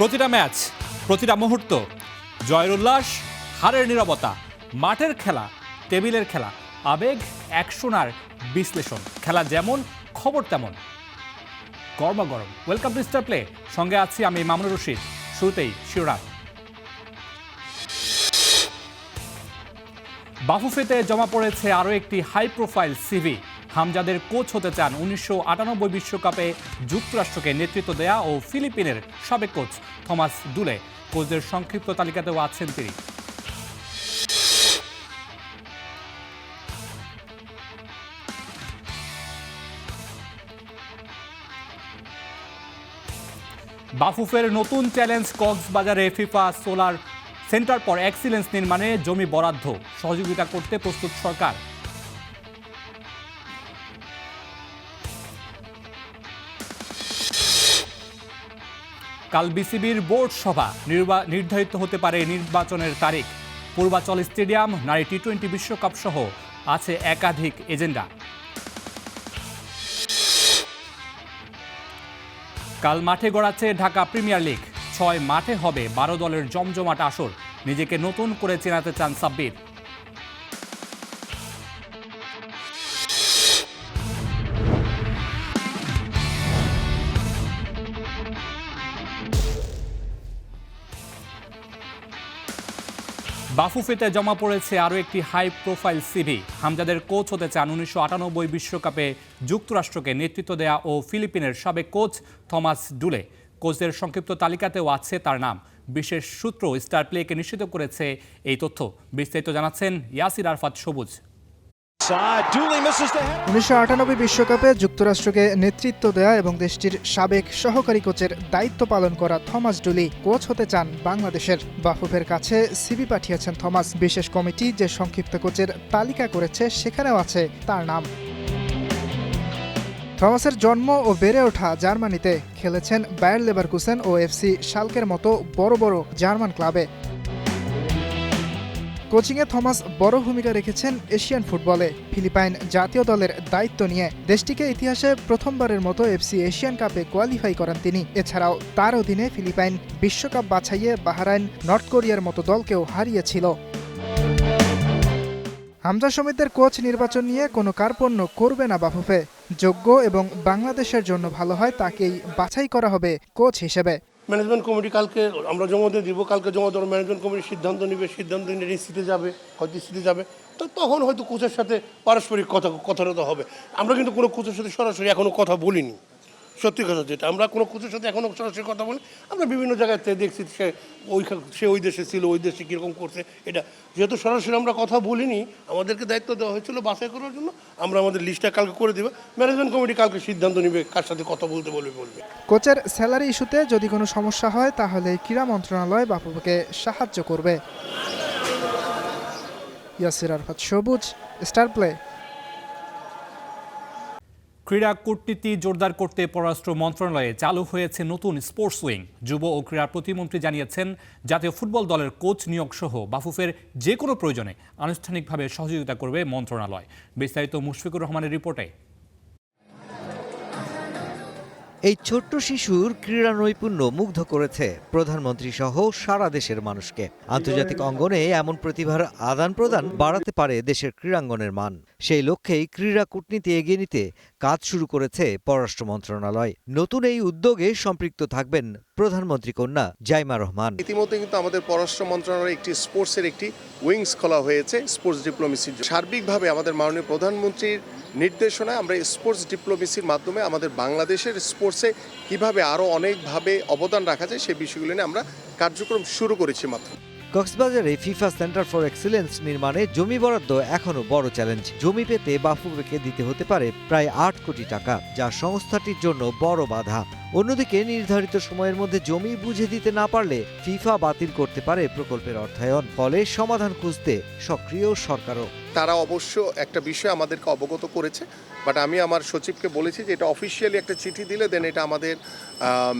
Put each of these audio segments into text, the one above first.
প্রতিটা ম্যাচ, প্রতিটা মুহূর্ত, জয়ের উল্লাস, হারের নীরবতা, মাঠের খেলা, টেবিলের খেলা, আবেগ, অ্যাকশন আর বিশ্লেষণ। খেলা যেমন, খবর তেমন। গরমাগরম ওয়েলকাম টু স্টার প্লে, সঙ্গে আছি আমি মামুনুর রশিদ। শুরুতেই শিরোনাম। বাফুফেতে জমা পড়েছে আরও একটি হাই প্রোফাইল সিভি। হামজাদের কোচ হতে চান 1998 বিশ্বকাপে যুক্তরাষ্ট্রকে নেতৃত্ব দেয়া ও ফিলিপিনের সাবেক কোচ থমাস ডুলে। কোচদের সংক্ষিপ্ত তালিকাতেও আছেন তিনি। বাফুফের নতুন চ্যালেঞ্জ, কক্সবাজারে FIFA solar centre for excellence নির্মাণে জমি বরাদ্দ, সহযোগিতা করতে প্রস্তুত সরকার। কাল বিসিবির বোর্ড সভা, নির্ধারিত হতে পারে নির্বাচনের তারিখ। পূর্বাচল স্টেডিয়াম, নারী টি-20 বিশ্বকাপ সহ আছে একাধিক এজেন্ডা। কাল মাঠে গড়াচ্ছে ঢাকা প্রিমিয়ার লিগ। 6 মাঠে হবে 12 দলের জমজমাট আসর। নিজেকে নতুন করে চেনাতে চান সাব্বির। বাফুফেতে জমা পড়েছে আরও একটি হাই প্রোফাইল সিভি। হামজাদের কোচ হতে চান 1998 বিশ্বকাপে যুক্তরাষ্ট্রকে নেতৃত্ব দেয়া ও ফিলিপিনের সাবেক কোচ থমাস ডুলে। কোচদের সংক্ষিপ্ত তালিকাতেও আছে তার নাম। বিশেষ সূত্র স্টার প্লেকে নিশ্চিত করেছে এই তথ্য। বিস্তারিত জানাচ্ছেন ইয়াসির আরফাত সবুজ। 1998 বিশ্বকাপে যুক্তরাষ্ট্রকে নেতৃত্ব দেয়া এবং দেশটির সাবেক সহকারী কোচের দায়িত্ব পালন করা থমাস ডুলি কোচ হতে চান বাংলাদেশের। বাফুফের কাছে সিভি পাঠিয়েছেন থমাস। বিশেষ কমিটি যে সংক্ষিপ্ত কোচের তালিকা করেছে সেখানেও আছে তার নাম। থমাসের জন্ম ও বেড়ে ওঠা জার্মানিতে। খেলেছেন বায়ার লেভারকুসেন ও এফসি শালকের মতো বড় বড় জার্মান ক্লাবে। কোচিংয়ে থমাস বড় ভূমিকা রেখেছেন এশিয়ান ফুটবলে। ফিলিপাইন জাতীয় দলের দায়িত্ব নিয়ে দেশটিকে ইতিহাসে প্রথমবারের মতো এফসি এশিয়ান কাপে কোয়ালিফাই করান তিনি। এছাড়াও তার অধীনে ফিলিপাইন বিশ্বকাপ বাছাইয়ে বাহরাইন, নর্থ কোরিয়ার মতো দলকেও হারিয়েছিল। হামজা সমিতির কোচ নির্বাচন নিয়ে কোনো কার্পণ্য করবে না বাফুফে। যোগ্য এবং বাংলাদেশের জন্য ভালো হয় তাকেই বাছাই করা হবে কোচ হিসেবে। ম্যানেজমেন্ট কমিটি কালকে আমরা জমা দিয়ে দিব। কালকে জমা দেওয়ার ম্যানেজমেন্ট কমিটি সিদ্ধান্ত নেবে। সিদ্ধান্ত নিয়ে রিসিতে যাবে, হয়তো রিসিতে যাবে। তো তখন হয়তো কোচের সাথে পারস্পরিক কথাটা তো হবে। আমরা কিন্তু কোনো কোচের সাথে সরাসরি এখনও কথা বলিনি। সত্যি কথা যেটা, আমরা কোনো কোচের সাথে এখনও সরাসরি কথা বলি। আমরা বিভিন্ন জায়গায় দেখছি সে ওই দেশে ছিল, ওই দেশে কীরকম করছে। এটা যেহেতু সরাসরি আমরা কথা বলিনি, আমাদেরকে দায়িত্ব দেওয়া হয়েছিল বাছাই করার জন্য। আমরা আমাদের লিস্টটা কালকে করে দেবো। ম্যানেজমেন্ট কমিটি কালকে সিদ্ধান্ত নেবে কার সাথে কথা বলবে। কোচের স্যালারি ইস্যুতে যদি কোনো সমস্যা হয় তাহলে ক্রীড়া মন্ত্রণালয় বাফুফেকে সাহায্য করবে। ইয়াসির আরফাত সবুজ, স্টার প্লে। ক্রীড়া কূটনীতি জোরদার করতে পররাষ্ট্র মন্ত্রণালয়ে চালু হয়েছে নতুন স্পোর্টস উইং। যুব ও ক্রীড়া প্রতিমন্ত্রী জানিয়েছেন, জাতীয় ফুটবল দলের কোচ নিয়োগ সহ বাফুফের যে কোনো প্রয়োজনে আনুষ্ঠানিকভাবে সহযোগিতা করবে মন্ত্রণালয়। বিস্তারিত মুশফিকুর রহমানের রিপোর্টে। এই ছোট্ট শিশুর ক্রীড়া নৈপুণ্য মুগ্ধ করেছে প্রধানমন্ত্রী সহ সারা দেশের মানুষকে। আন্তর্জাতিক অঙ্গনে এমন প্রতিভার আদান প্রদান বাড়াতে পারে দেশের ক্রীড়াঙ্গনের মান। সেই লক্ষ্যেই ক্রীড়া কূটনীতি এগিয়ে নিতে কাজ শুরু করেছে পররাষ্ট্র মন্ত্রণালয়। নতুন এই উদ্যোগে সম্পৃক্ত থাকবেন প্রধানমন্ত্রী কন্যা জাইমা রহমান। ইতিমধ্যে কিন্তু আমাদের পররাষ্ট্র মন্ত্রণালয়ের একটি স্পোর্টসের একটি উইংস খোলা হয়েছে স্পোর্টস ডিপ্লোমেসির। সার্বিকভাবে আমাদের মাননীয় প্রধানমন্ত্রীর নির্দেশনায় আমরা স্পোর্টস ডিপ্লোমেসির মাধ্যমে আমাদের বাংলাদেশের স্পোর্টসে কিভাবে আরও অনেকভাবে অবদান রাখা যায় সেই বিষয়গুলো নিয়ে আমরা কার্যক্রম শুরু করেছি মাত্র। কক্সবাজারে ফিফা সেন্টার ফর এক্সিলেন্স নির্মাণে জমি বরাদ্দ এখনো বড় চ্যালেঞ্জ। জমি পেতে বাফুফেকে দিতে হতে পারে প্রায় 8 কোটি টাকা, যা সংস্থাটির জন্য বড় বাধা। অন্যদিকে নির্ধারিত সময়ের মধ্যে জমি বুঝে দিতে না পারলে ফিফা বাতিল করতে পারে প্রকল্পের অর্থায়ন। ফলে সমাধান খুঁজতে সক্রিয় সরকারও। তারা অবশ্য একটা বিষয় আমাদেরকে অবগত করেছে বাট আমি আমার সচিবকে বলেছি যে এটা অফিসিয়ালি একটা চিঠি দিলে দেন এটা আমাদের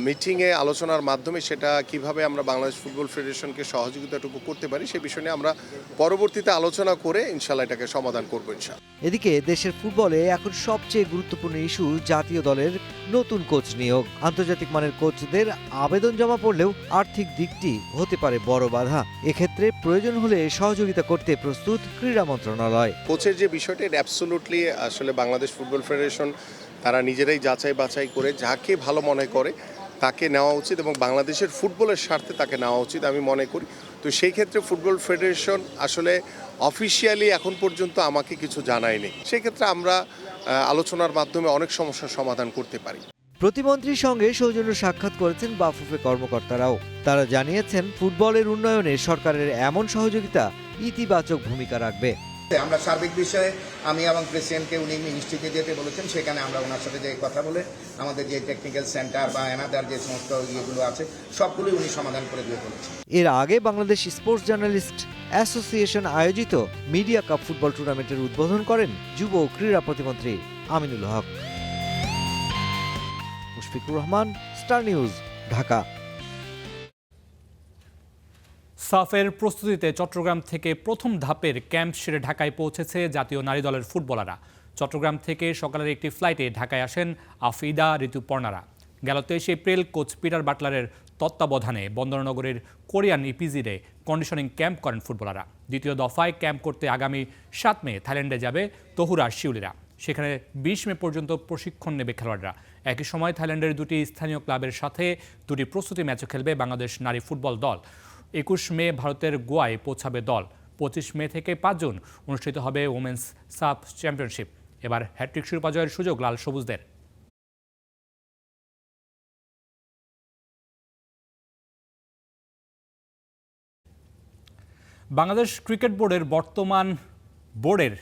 মিটিংয়ে আলোচনার মাধ্যমে সেটা কিভাবে আমরা বাংলাদেশ ফুটবল ফেডারেশনকে সহযোগিতাটুকু করতে পারি সে বিষয় নিয়ে আমরা পরবর্তীতে আলোচনা করে ইনশাল্লাহ এটাকে সমাধান করবো ইনশাল্লাহ। এদিকে দেশের ফুটবলে এখন সবচেয়ে গুরুত্বপূর্ণ ইস্যু জাতীয় দলের নতুন কোচ নিয়োগ। আন্তর্জাতিক মানের কোচদের আবেদন জমা পড়লেও আর্থিক দিকটি হতে পারে বড় বাধা। এক্ষেত্রে প্রয়োজন হলে সহযোগিতা করতে প্রস্তুত ক্রীড়া মন্ত্রণালয়। কোচের যে বিষয়টা এটা অ্যাবসোলুটলি আসলে বাংলাদেশ ফুটবল ফেডারেশন তারা নিজেরাই যাচাই বাছাই করে যাকে ভালো মনে করে তাকে নেওয়া উচিত এবং বাংলাদেশের ফুটবলের স্বার্থে তাকে নেওয়া উচিত আমি মনে করি। তো সেই ক্ষেত্রে ফুটবল ফেডারেশন আসলে অফিসিয়ালি এখন পর্যন্ত আমাকে কিছু জানায়নি। সেক্ষেত্রে আমরা আলোচনার মাধ্যমে অনেক সমস্যার সমাধান করতে পারি। প্রতিমন্ত্রীর সঙ্গে সৌজন্য সাক্ষাৎ করেছেন বাফুফে কর্মকর্তারাও। তারা জানিয়েছেন ফুটবলের উন্নয়নে সরকারের এমন সহযোগিতা ইতিবাচক ভূমিকা রাখবে। আমরা সার্বিক বিষয়ে আমি এবং প্রেসিডেন্টকে উনি মিনিস্ট্রিতে যেতে বলেছেন, সেখানে আমরা ওনার সাথে যে কথা বলে আমাদের যে টেকনিক্যাল সেন্টার বা এনাদার যে সমস্ত ইয়েগুলো আছে সবগুলোই উনি সমাধান করে দিয়ে বলেছেন। এর আগে বাংলাদেশ স্পোর্টস জার্নালিস্ট অ্যাসোসিয়েশন আয়োজিত মিডিয়া কাপ ফুটবল টুর্নামেন্টের উদ্বোধন করেন যুব ও ক্রীড়া প্রতিমন্ত্রী আমিনুল হক। Mushfiqur Rahman, star news, Dhaka. সাফের প্রস্তুতিতে চট্টগ্রাম থেকে প্রথম ধাপের ক্যাম্প সেরে ঢাকায় পৌঁছেছে জাতীয় নারী দলের ফুটবলাররা। চট্টগ্রাম থেকে সকালের একটি ফ্লাইটে ঢাকায় আসেন আফিদা, ঋতুপর্ণারা। গেল 23 এপ্রিল কোচ পিটার বাটলারের তত্ত্বাবধানে বন্দরনগরের কোরিয়ান ইপিজিরে কন্ডিশনিং ক্যাম্প করেন ফুটবলাররা। দ্বিতীয় দফায় ক্যাম্প করতে আগামী 7 মে থাইল্যান্ডে যাবে তহুরা শিউলিরা। সেখানে 20 মে পর্যন্ত প্রশিক্ষণ নেবে খেলোয়াড়রা। একই সময় থাইল্যান্ডের দুটি স্থানীয় ক্লাবের সাথে দুটি প্রস্তুতি ম্যাচও খেলবে বাংলাদেশ নারী ফুটবল দল। 21 মে ভারতের গোয়ায় পৌঁছাবে দল। 25 মে থেকে 5 জুন অনুষ্ঠিত হবে ওমেন্স সাফ চ্যাম্পিয়নশিপ। এবার হ্যাট্রিক শিরোপা জয়ের সুযোগ লাল সবুজদের। বাংলাদেশ ক্রিকেট বোর্ডের বর্তমান বোর্ডের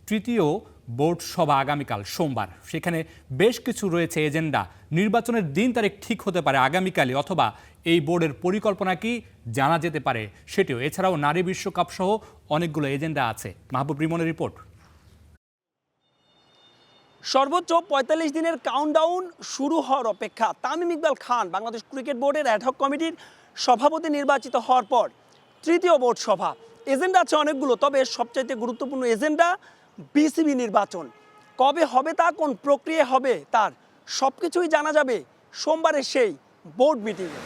তৃতীয় বোর্ড সভা আগামীকাল সোমবার। সেখানে বেশ কিছু রয়েছে এজেন্ডা। নির্বাচনের দিন তারিখ ঠিক হতে পারে আগামীকালই, অথবা এই বোর্ডের পরিকল্পনা কি জানা যেতে পারে সেটিও। এছাড়াও নারী বিশ্বকাপ সহ অনেকগুলো এজেন্ডা আছে। মাহবুব রিমনের রিপোর্ট। সর্বোচ্চ ৪৫ দিনের কাউন্টডাউন শুরু হওয়ার অপেক্ষা। তামিম ইকবাল খান বাংলাদেশ ক্রিকেট বোর্ডের অ্যাডহক কমিটির সভাপতি নির্বাচিত হওয়ার পর তৃতীয় বোর্ড সভা। এজেন্ডা আছে অনেকগুলো, তবে সবচাইতে গুরুত্বপূর্ণ এজেন্ডা বিসিবি নির্বাচন। কবে হবে তা, কোন প্রক্রিয়া হবে তার সব কিছুই জানা যাবে সোমবারের সেই বোর্ড মিটিংয়ে।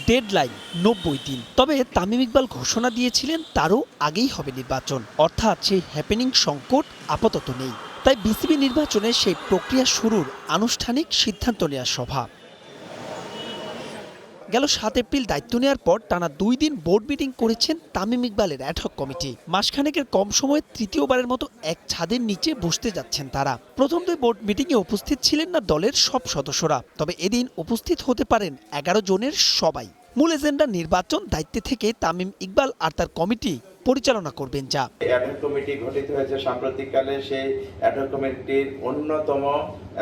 ডেডলাইন ৯০ দিন, তবে তামিম ইকবাল ঘোষণা দিয়েছিলেন তারও আগেই হবে নির্বাচন। অর্থাৎ সেই হ্যাপেনিং সংকট আপাতত নেই। তাই বিসিবি নির্বাচনে সেই প্রক্রিয়া শুরুর আনুষ্ঠানিক সিদ্ধান্ত নেওয়ার সভা। গেল ৭ এপ্রিল দায়িত্ব নেওয়ার পর টানা ২ দিন বোর্ড মিটিং করেছেন তামিম ইকবালের অ্যাডহক কমিটি। মাসখানেকের কম সময়ে তৃতীয়বারের মতো এক ছাদের নিচে বসতে যাচ্ছেন তারা। প্রথম ২ বোর্ড মিটিংয়ে উপস্থিত ছিলেন না দলের সব সদস্যরা, তবে এদিন উপস্থিত হতে পারেন ১১ জনের সবাই। মূল এজেন্ডা নির্বাচন, দায়িত্বে থেকে তামিম ইকবাল আর তার কমিটি পরিচালনা করবেন। যা অ্যাডহক কমিটি গঠিত হয়েছে সাম্প্রতিককালে, সেই অ্যাডহক কমিটির অন্যতম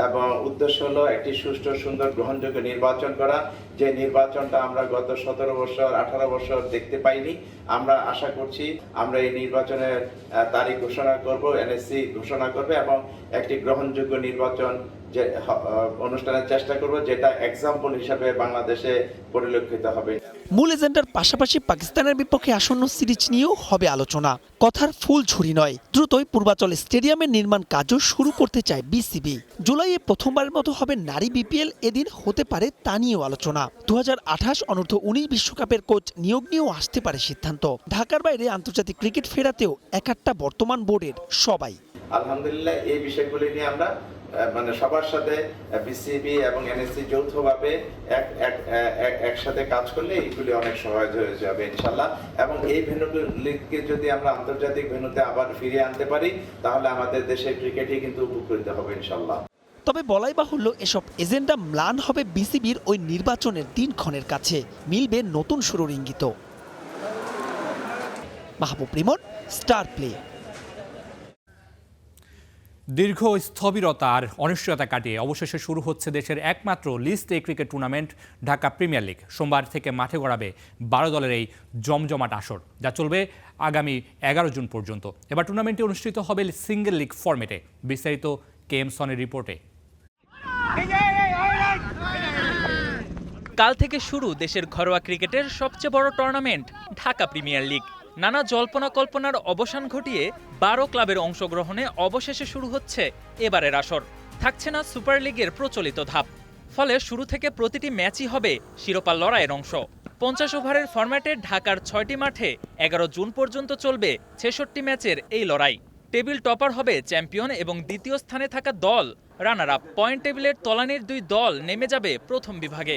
এবং উদ্দেশ্য হলো একটি সুষ্ঠু, সুন্দর, গ্রহণযোগ্য নির্বাচন করা। যে নির্বাচনটা আমরা গত ১৭ বছর ১৮ বছর দেখতে পাইনি। আমরা আশা করছি আমরা এই নির্বাচনের তারিখ ঘোষণা করব, এনএসসি ঘোষণা করবে এবং একটি গ্রহণযোগ্য নির্বাচন যে অনুষ্ঠানের চেষ্টা করব, যেটা এক্সাম্পল হিসাবে বাংলাদেশে পরিলক্ষিত হবে। মূল এজেন্ডার পাশাপাশি পাকিস্তানের বিপক্ষে আসন্ন সিরিজ নিয়েও হবে আলোচনা। কথার ফুল ঝুরি নয়, দ্রুতই পূর্বাচল স্টেডিয়ামের নির্মাণ কাজও শুরু করতে চায় বিসিবি। জুলাইয়ে প্রথমবারের মতো হবে নারী বিপিএল, এদিন হতে পারে তা নিয়েও আলোচনা। ২০২৮ অনূর্ধ্ব-১৯ বিশ্বকাপের কোচ নিয়োগ নিয়েও আসতে পারে সিদ্ধান্ত। ঢাকার বাইরে আন্তর্জাতিক ক্রিকেট ফেরাতেও একাট্টা বর্তমান বোর্ডের সবাই। আলহামদুলিল্লাহ এই বিষয়গুলি নিয়ে আমরা সবার সাথে বিসিবি এবং এনএসসি যৌথভাবে একসাথে কাজ করলে এইগুলি অনেক সহজ হয়ে যাবে ইনশাল্লাহ। এবং এই ভেন্যুগুলিকে যদি আমরা আন্তর্জাতিক ভেন্যুতে আবার ফিরিয়ে আনতে পারি, তাহলে আমাদের দেশের ক্রিকেটই কিন্তু উপকৃত হবে ইনশাল্লাহ। তবে বলাই বাহুল্য, এসব এজেন্ডা ম্লান হবে বিসিবির ওই নির্বাচনের দিনক্ষণের কাছে। মিলবে নতুন শুরুর ইঙ্গিত। মাহবুব রিমন, স্টার প্লে। দীর্ঘ স্থবিরতা আর অনিশ্চয়তা কাটিয়ে অবশেষে শুরু হচ্ছে দেশের একমাত্র list A cricket tournament Dhaka premier league. সোমবার থেকে মাঠে গড়াবে ১২ দলের এই জমজমাট আসর, যা চলবে আগামী ১১ জুন পর্যন্ত। এবার টুর্নামেন্টটি অনুষ্ঠিত হবে সিঙ্গেল লিগ ফরম্যাটে। বিস্তারিত KM সনির রিপোর্টে। কাল থেকে শুরু দেশের ঘরোয়া ক্রিকেটের সবচেয়ে বড় টুর্নামেন্ট ঢাকা প্রিমিয়ার লিগ। নানা জল্পনা কল্পনার অবসান ঘটিয়ে 12 ক্লাবের অংশগ্রহণে অবশেষে শুরু হচ্ছে এবারের আসর। থাকছে না সুপার লিগের প্রচলিত ধাপ, ফলে শুরু থেকে প্রতিটি ম্যাচই হবে শিরোপা লড়াইয়ের অংশ। 50 ওভারের ফরম্যাটে ঢাকার 6টি মাঠে 11 জুন পর্যন্ত চলবে 66 ম্যাচের এই লড়াই। টেবিল টপার হবে চ্যাম্পিয়ন এবং দ্বিতীয় স্থানে থাকা দল রানার আপ। পয়েন্ট টেবিলের তলানির 2 দল নেমে যাবে প্রথম বিভাগে।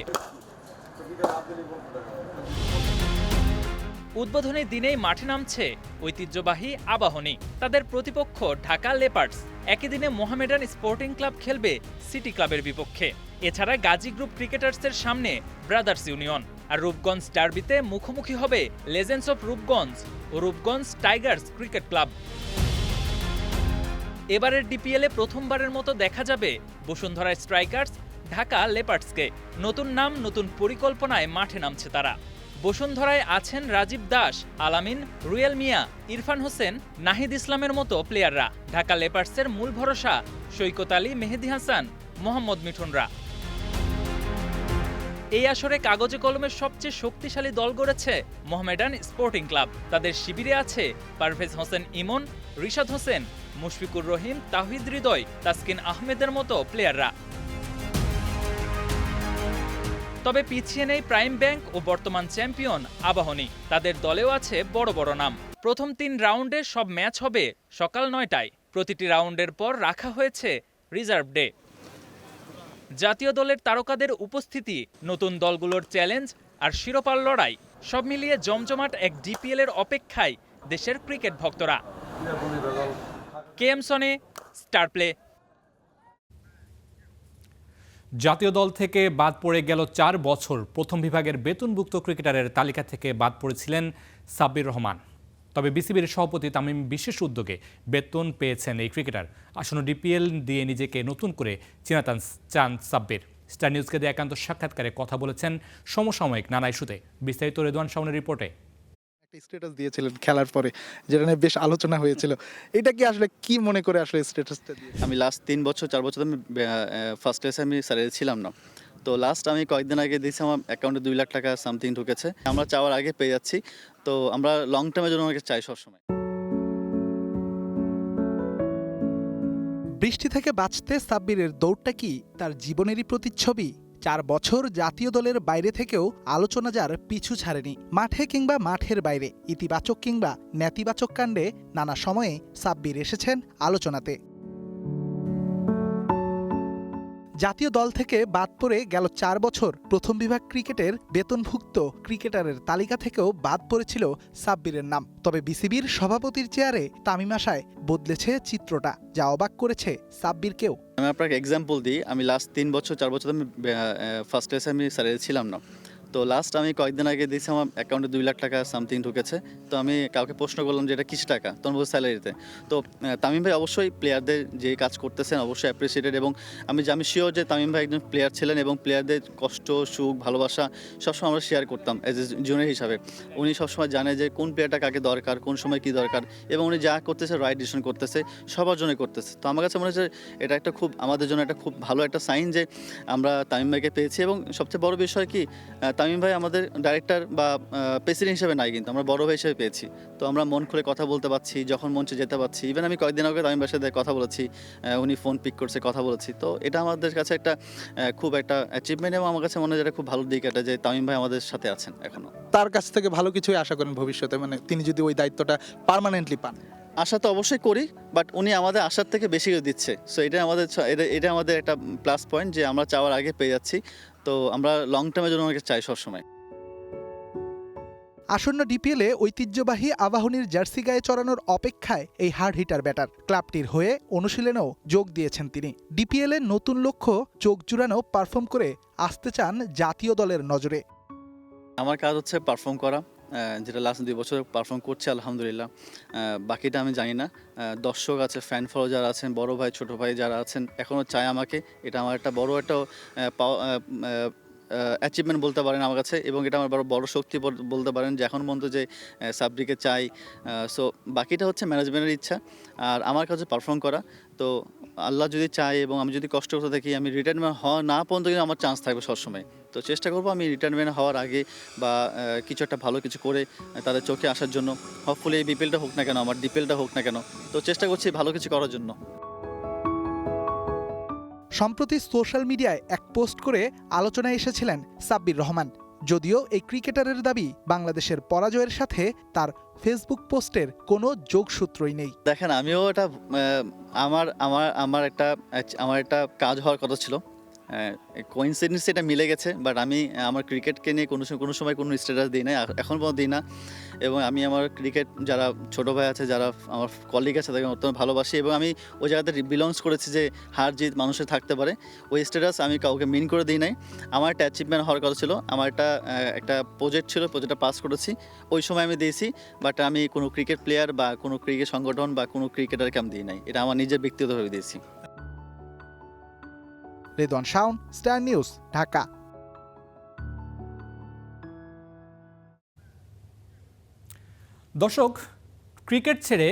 উদ্বোধনী দিনেই মাঠে নামছে ঐতিহ্যবাহী আবাহনী, তাদের প্রতিপক্ষ ঢাকা লেপার্ডস। একই দিনে মোহামেডান স্পোর্টিং ক্লাব খেলবে সিটি ক্লাবের বিপক্ষে। এছাড়া গাজী গ্রুপ ক্রিকেটার্সের সামনে ব্রাদার্স ইউনিয়ন। আর রূপগঞ্জ ডার্বিতে মুখোমুখি হবে লেজেন্ডস অফ রূপগঞ্জ ও রূপগঞ্জ টাইগার্স ক্রিকেট ক্লাব। এবারের ডিপিএলে প্রথমবারের মতো দেখা যাবে বসুন্ধরা স্ট্রাইকার্স ঢাকা লেপার্ডসকে। নতুন নাম, নতুন পরিকল্পনায় মাঠে নামছে তারা। বসুন্ধরায় আছেন রাজীব দাস, আলামিন, রুয়েল মিয়া, ইরফান হোসেন, নাহিদ ইসলামের মতো প্লেয়াররা। ঢাকা লেপার্ডসের মূল ভরসা সৈকত আলী, মেহেদী হাসান, মোহাম্মদ মিঠুনরা। এই আসরে কাগজে কলমের সবচেয়ে শক্তিশালী দল গড়েছে মোহামেডান স্পোর্টিং ক্লাব। তাদের শিবিরে আছে পারভেজ হোসেন ইমন, রিশাদ হোসেন, মুশফিকুর রহিম, তাওহিদ হৃদয়, তাসকিন আহমেদের মতো প্লেয়াররা। তবে পিছিয়ে নেই প্রাইম ব্যাংক ও বর্তমান চ্যাম্পিয়ন আবাহনী। তাদের দলেও আছে বড় বড় নাম। প্রথম 3 রাউন্ডে সব ম্যাচ হবে সকাল 9টায়। প্রতিটি রাউন্ডের পর রাখা হয়েছে রিজার্ভ ডে। জাতীয় দলের তারকাদের উপস্থিতি, নতুন দলগুলোর চ্যালেঞ্জ আর শিরোপার লড়াই, সব মিলিয়ে জমজমাট এক ডিপিএল-এর অপেক্ষায় দেশের ক্রিকেট ভক্তরা। KM Sony, star play. জাতীয় দল থেকে বাদ পড়ে গেল 4 বছর। প্রথম বিভাগের বেতনভুক্ত ক্রিকেটারের তালিকা থেকে বাদ পড়েছিলেন সাব্বির রহমান। তবে বিসিবির সভাপতি তামিম বিশেষ উদ্যোগে বেতন পেয়েছেন এই ক্রিকেটার। আসন্ন ডিপিএল দিয়ে নিজেকে নতুন করে চিনাতে চান সাব্বির। স্টার নিউজকে দিয়ে একান্ত সাক্ষাৎকারে কথা বলেছেন সমসাময়িক নানা ইস্যুতে। বিস্তারিত রেদওয়ান শাওনের রিপোর্টে। স্ট্যাটাস দিয়েছিলেন খেলার পরে, যেটা নিয়ে বেশ আলোচনা হয়েছিল। এটা কি আসলে কি মনে করে আসলে স্ট্যাটাসটা দিয়ে? আমি লাস্ট 3-4 বছর আমি ফার্স্ট ক্লাসে আমি স্যালারি ছিলাম না। তো লাস্ট আমি কয়েকদিন আগে দিয়েছি, আমার অ্যাকাউন্টে 2 লাখ টাকা সামথিং ঢুকেছে। আমরা চাওয়ার আগে পেয়ে যাচ্ছি। তো আমরা লং টার্মের জন্য আমাকে চাই সবসময়। বৃষ্টি থেকে বাঁচতে সাব্বিরের দৌড়টা কি তার জীবনেরই প্রতিচ্ছবি? 4 বছর জাতীয় দলের বাইরে থেকেও আলোচনা যার পিছু ছাড়েনি। মাঠে কিংবা মাঠের বাইরে, ইতিবাচক কিংবা নেতিবাচক কাণ্ডে নানা সময়ে সাব্বির এসেছেন আলোচনাতে। জাতীয় দল থেকে বাদ পড়ে গেল 4 বছর। প্রথম বিভাগ ক্রিকেটের বেতনভুক্ত ক্রিকেটারের তালিকা থেকেও বাদ পড়েছিল সাব্বিরের নাম। তবে বিসিবির সভাপতির চেয়ারে তামিম আসায় বদলেছে চিত্রটা, যা অবাক করেছে সাব্বিরকেও। আমি আপনাকে এক্সাম্পল দিই। আমি লাস্ট 3-4 বছর আমি ফার্স্ট ক্লাসে আমি স্যালারি ছিলাম না। তো লাস্ট আমি কয়েকদিন আগে দিয়েছি, আমার অ্যাকাউন্টে 2 লাখ টাকা সামথিং ঢুকেছে। তো আমি কাউকে প্রশ্ন করলাম যে এটা কিস টাকা, তখন বলছে স্যালারিতে। তো তামিম ভাই অবশ্যই প্লেয়ারদের যে কাজ করতেছেন অবশ্যই অ্যাপ্রিসিয়েটেড, এবং আমি শিওর যে তামিম ভাই একজন প্লেয়ার ছিলেন এবং প্লেয়ারদের কষ্ট, সুখ, ভালোবাসা সবসময় আমরা শেয়ার করতাম অ্যাজ এ জুনিয়র হিসাবে। উনি সবসময় জানে যে কোন প্লেয়ারটা কাকে দরকার, কোন সময় কী দরকার, এবং উনি যা করতেছে রাইট ডিসিশন করতেছে, সবার জন্য করতেছে। তো আমার কাছে মনে হচ্ছে এটা একটা খুব আমাদের জন্য একটা খুব ভালো একটা সাইন যে আমরা তামিম ভাইকে পেয়েছি। এবং সবচেয়ে বড় বিষয় কি, তামিম ভাই আমাদের ডাইরেক্টর বা প্রেসিডেন্ট হিসেবে নাই, কিন্তু আমরা বড় ভাই হিসেবে পেয়েছি। তো আমরা মন খুলে কথা বলতে পারছি, যখন মঞ্চে যেতে পারছি। ইভেন আমি কয়েকদিন আগে তামিম ভাইয়ের সাথে কথা বলেছি, উনি ফোন পিক করছে, কথা বলেছি। তো এটা আমাদের কাছে একটা খুব একটা অ্যাচিভমেন্ট, এবং আমার কাছে মনে হয় এটা খুব ভালো দিক এটা যে তামিম ভাই আমাদের সাথে আছেন এখনো। তার কাছ থেকে ভালো কিছুই আশা করেন ভবিষ্যতে, মানে তিনি যদি ওই দায়িত্বটা পার্মানেন্টলি পান? আশা তো অবশ্যই করি, বাট উনি আমাদের আশার থেকে বেশি দিচ্ছে। সো এটা আমাদের একটা প্লাস পয়েন্ট যে আমরা চাওয়ার আগে পেয়ে যাচ্ছি। তো আমরা লং টার্মের জন্য ওনাকে চাই সবসময়। আসন্ন ডিপিএলে ঐতিহ্যবাহী আবাহনীর জার্সি গায়ে চড়ানোর অপেক্ষায় এই হার্ড হিটার ব্যাটার। ক্লাবটির হয়ে অনুশীলনেও যোগ দিয়েছেন তিনি। ডিপিএলে নতুন লক্ষ্য, চোখ জুড়ানো পারফর্ম করে আসতে চান জাতীয় দলের নজরে। আমার কাজ হচ্ছে পারফর্ম করা, যেটা লাস্ট 2 বছর পারফর্ম করছে আলহামদুলিল্লাহ। বাকিটা আমি জানি না। দর্শক আছে, ফ্যান ফলো যারা আছেন, বড় ভাই ছোট ভাই যারা আছেন, এখনও চায় আমাকে। এটা আমার একটা বড় একটা অ্যাচিভমেন্ট বলতে পারেন আমার কাছে, এবং এটা আমার বড় শক্তি বলতে পারেন যে এখন পর্যন্ত যে সাব্বিরকে চাই। সো বাকিটা হচ্ছে ম্যানেজমেন্টের ইচ্ছা, আর আমার কাছে পারফর্ম করা। তো আল্লাহ যদি চায় এবং আমি যদি কষ্ট করতে থাকি, আমি রিটায়ারমেন্ট হওয়া না পর্যন্ত কিন্তু আমার চান্স থাকবে সবসময়। তো চেষ্টা করবো আমি রিটায়ারমেন্ট হওয়ার আগে বা কিছু একটা ভালো কিছু করে তাদের চোখে আসার জন্য। হপফুলি এই বিপিএলটা হোক না কেন, আমার ডিপিএলটা হোক না কেন, তো চেষ্টা করছি ভালো কিছু করার জন্য। সম্প্রতি সোশ্যাল মিডিয়ায় এক পোস্ট করে আলোচনায় এসেছিলেন সাব্বির রহমান। যদিও এই ক্রিকেটারের দাবি বাংলাদেশের পরাজয়ের সাথে তার ফেসবুক পোস্টের কোনো যোগসূত্রই নেই। দেখেন, আমিও এটা আমার একটা কাজ হওয়ার কথা ছিল, কোইন্সিডেন্স এটা মিলে গেছে, বাট আমি আমার ক্রিকেটকে নিয়ে কোনো সময় কোনো স্ট্যাটাস দিই না, এখন পর্যন্ত দিই না। এবং আমি আমার ক্রিকেট যারা ছোটো ভাই আছে, যারা আমার কলিগ আছে, তাদেরকে অত্যন্ত ভালোবাসি এবং আমি ওই জায়গাতে বিলংস করেছি যে হার জিত মানুষের থাকতে পারে। ওই স্ট্যাটাস আমি কাউকে মিন করে দিই নাই। আমার একটা অ্যাচিভমেন্ট হওয়ার কথা ছিল, আমার একটা প্রজেক্ট ছিল, প্রজেক্টটা পাস করেছি, ওই সময় আমি দিয়েছি। বাট আমি কোনো ক্রিকেট প্লেয়ার বা কোনো ক্রিকেট সংগঠন বা কোনো ক্রিকেটারকে আমি দিই নাই, এটা আমার নিজের ব্যক্তিগতভাবে দিয়েছি। Redwan Shaon, star news, Dhaka. দর্শক, ক্রিকেট ছেড়ে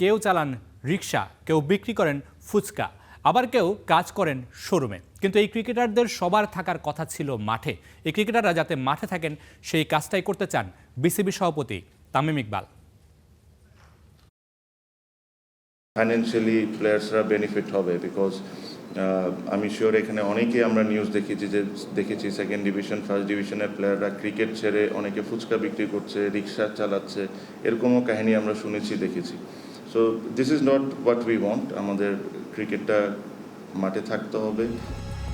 কেউ চালান রিক্সা, কেউ বিক্রি করেন ফুচকা, আবার কেউ কাজ করেন শোরুমে। কিন্তু এই ক্রিকেটারদের সবার থাকার কথা ছিল মাঠে। এই ক্রিকেটাররা যাতে মাঠে থাকেন সেই কাজটাই করতে চান বিসিবি সভাপতি তামিম ইকবাল। ফাইন্যান্সিয়ালি প্লেয়ার্সরা বেনিফিট হবে, বিকজ আমি শিওর এখানে অনেকেই আমরা নিউজ দেখেছি সেকেন্ড ডিভিশন, ফার্স্ট ডিভিশনের প্লেয়াররা ক্রিকেট ছেড়ে অনেকে ফুচকা বিক্রি করছে, রিক্সা চালাচ্ছে, এরকমও কাহিনী আমরা শুনেছি, দেখেছি। So this is not what we want. আমাদের ক্রিকেটটা মাঠে থাকতে হবে।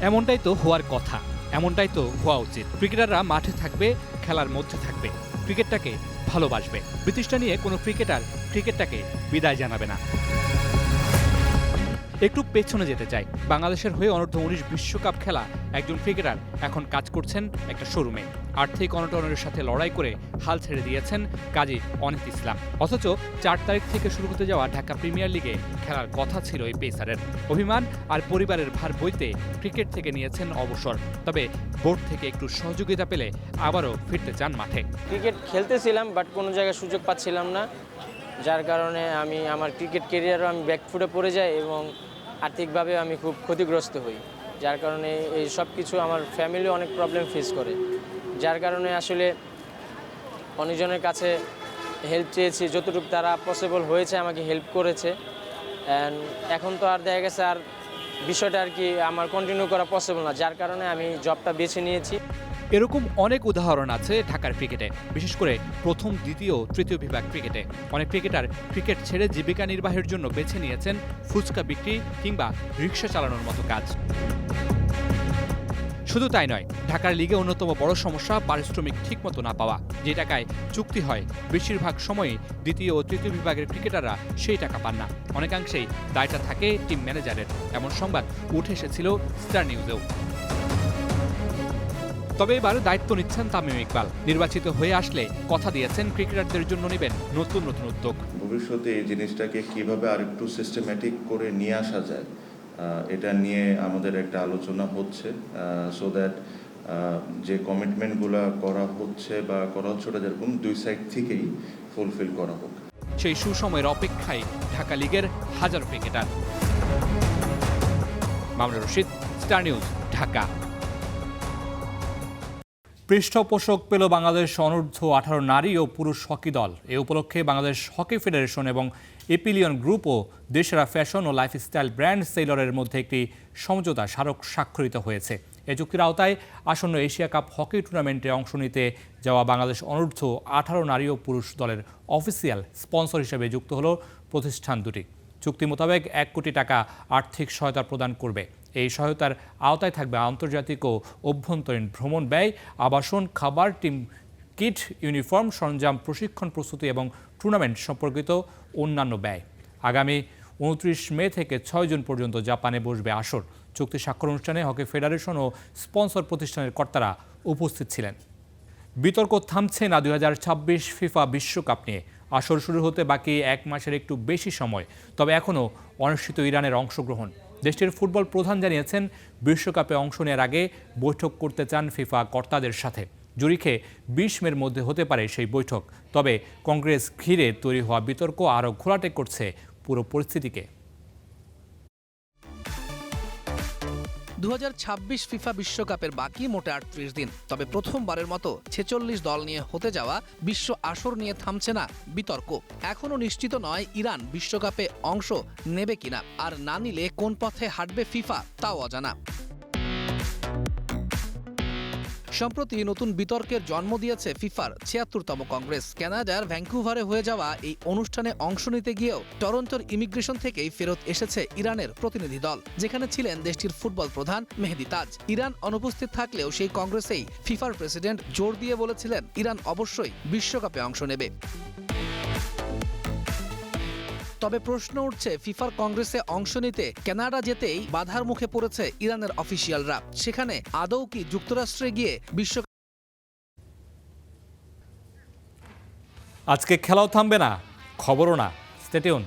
এমনটাই তো হওয়ার কথা, এমনটাই তো হওয়া উচিত। ক্রিকেটাররা মাঠে থাকবে, খেলার মধ্যে থাকবে, ক্রিকেটটাকে ভালোবাসবে। প্রতিষ্ঠা নিয়ে কোনো ক্রিকেটার ক্রিকেটটাকে বিদায় জানাবে না। একটু পেছনে যেতে চাই। বাংলাদেশের হয়ে অনূর্ধ্ব 19 বিশ্বকাপ খেলা একজন ক্রিকেটার এখন কাজ করছেন একটা শোরুমে। আর্থিক অনটনের সাথে লড়াই করে হাল ছেড়ে দিয়েছেন কাজী অনিত ইসলাম। অথচ 4 তারিখ থেকে শুরু হতে যাওয়া ঢাকা প্রিমিয়ার লিগে খেলার কথা ছিল এই পেসারের। অভিমান আর পরিবারের ভার বইতে ক্রিকেট থেকে নিয়েছেন অবসর। তবে বোর্ড থেকে একটু সহযোগিতা পেলে আবারও ফিরতে চান মাঠে। ক্রিকেট খেলতেছিলাম, বাট কোনো জায়গায় সুযোগ পাচ্ছিলাম না, যার কারণে আমি আমার ক্রিকেট ক্যারিয়ারও আমি ব্যাকফুটে পড়ে যাই এবং আর্থিকভাবে আমি খুব ক্ষতিগ্রস্ত হই। যার কারণে এই সব কিছু আমার ফ্যামিলি অনেক প্রবলেম ফেস করে, যার কারণে আসলে অনেকজনের কাছে হেল্প চেয়েছি, যতটুকু তারা পসিবল হয়েছে আমাকে হেল্প করেছে। অ্যান্ড এখন তো আর দেখা গেছে আর বিষয়টা আর কি আমার কন্টিনিউ করা পসিবল না, যার কারণে আমি জবটা বেছে নিয়েছি। এরকম অনেক উদাহরণ আছে ঢাকার ক্রিকেটে, বিশেষ করে প্রথম, দ্বিতীয়, তৃতীয় বিভাগ ক্রিকেটে। অনেক ক্রিকেটার ক্রিকেট ছেড়ে জীবিকা নির্বাহের জন্য বেছে নিয়েছেন ফুচকা বিক্রি কিংবা রিক্সা চালানোর মতো কাজ। শুধু তাই নয়, ঢাকার লিগে অন্যতম বড় সমস্যা পারিশ্রমিক ঠিকমতো না পাওয়া। যে টাকায় চুক্তি হয় বেশিরভাগ সময়ই দ্বিতীয় ও তৃতীয় বিভাগের ক্রিকেটাররা সেই টাকা পান না। অনেকাংশেই দায়টা থাকে টিম ম্যানেজারের। এমন সংবাদ উঠে এসেছিল স্টার নিউজেও। তবে এবার দায়িত্ব নিচ্ছেন তামিম ইকবাল। নির্বাচিত হয়ে আসলে কথা দিয়েছেন ক্রিকেটারদের জন্য নেবেন নতুন নতুন উদ্যোগ। ভবিষ্যতে এই জিনিসটাকে কিভাবে আরেকটু সিস্টেম্যাটিক করে নিয়ে আসা যায়, এটা নিয়ে আমাদের একটা আলোচনা হচ্ছে, সো দ্যাট যে কমিটমেন্টগুলো করা হচ্ছে বা করা হচ্ছে ওটা যেরকম 2 সাইড থেকেই ফুলফিল করা হোক। সেই সুসময়ের অপেক্ষায় ঢাকা লিগের হাজার cricketer. Mamunur Rashid, star news, Dhaka. পৃষ্ঠপোষক পেল বাংলাদেশ অনূর্ধ্ব 18 নারী ও পুরুষ হকি দল। এ উপলক্ষে বাংলাদেশ হকি ফেডারেশন এবং এপিলিয়ন গ্রুপ ও দেশেরা ফ্যাশন ও লাইফস্টাইল ব্র্যান্ড সেলরের মধ্যে একটি সমঝোতা স্মারক স্বাক্ষরিত হয়েছে। এ চুক্তির আওতায় আসন্ন এশিয়া কাপ হকি টুর্নামেন্টে অংশ নিতে যাওয়া বাংলাদেশ অনূর্ধ্ব 18 নারী ও পুরুষ দলের অফিসিয়াল স্পন্সর হিসেবে যুক্ত হলো প্রতিষ্ঠান দুটি। চুক্তি মোতাবেক 1 কোটি টাকা আর্থিক সহায়তা প্রদান করবে। এই সহায়তার আওতায় থাকবে আন্তর্জাতিক ও অভ্যন্তরীণ ভ্রমণ ব্যয়, আবাসন, খাবার, টিম কিট, ইউনিফর্ম, সরঞ্জাম, প্রশিক্ষণ প্রস্তুতি এবং টুর্নামেন্ট সম্পর্কিত অন্যান্য ব্যয়। আগামী 29 মে থেকে 6 জুন পর্যন্ত জাপানে বসবে আসর। চুক্তি স্বাক্ষর অনুষ্ঠানে হকি ফেডারেশন ও স্পন্সর প্রতিষ্ঠানের কর্তারা উপস্থিত ছিলেন। বিতর্ক থামছে না 2026 ফিফা বিশ্বকাপ নিয়ে। আসর শুরু হতে বাকি 1 মাসের একটু বেশি সময়, তবে এখনও অনিশ্চিত ইরানের অংশগ্রহণ। দেশটির ফুটবল প্রধান জানিয়েছেন বিশ্বকাপে অংশ নেওয়ার আগে বৈঠক করতে চান ফিফা কর্তাদের সাথে। জুরিখে 20 মের মধ্যে হতে পারে সেই বৈঠক। তবে কংগ্রেস ঘিরে তৈরি হওয়া বিতর্ক আরও ঘোলাটে করছে পুরো পরিস্থিতিকে। 2026 ফিফা বিশ্বকাপের বাকি মোটে 38 দিন। তবে প্রথমবারের মতো 46 দল নিয়ে হতে যাওয়া বিশ্ব আসর নিয়ে থামছে না বিতর্ক। এখনও নিশ্চিত নয় ইরান বিশ্বকাপে অংশ নেবে কিনা, আর না নিলে কোন পথে হাঁটবে ফিফা তাও অজানা। সম্প্রতি নতুন বিতর্কের জন্ম দিয়েছে ফিফার 76তম কংগ্রেস। কানাডার ভ্যাঙ্কুভারে হয়ে যাওয়া এই অনুষ্ঠানে অংশ নিতে গিয়েও টরন্টোর ইমিগ্রেশন থেকেই ফেরত এসেছে ইরানের প্রতিনিধি দল, যেখানে ছিলেন দেশটির ফুটবল প্রধান মেহেদি তাজ। ইরান অনুপস্থিত থাকলেও সেই কংগ্রেসেই ফিফার প্রেসিডেন্ট জোর দিয়ে বলেছিলেন ইরান অবশ্যই বিশ্বকাপে অংশ নেবে। তবে প্রশ্ন উঠছে, ফিফার কংগ্রেসে অংশ নিতে কানাডা যেতেই বাধার মুখে পড়েছে ইরানের অফিসিয়ালরা। সেখানে আদৌ কি যুক্তরাষ্ট্রে গিয়ে বিশ্বকাপ? আজকে খেলাও থামবে না, খবরও না। Stay tune.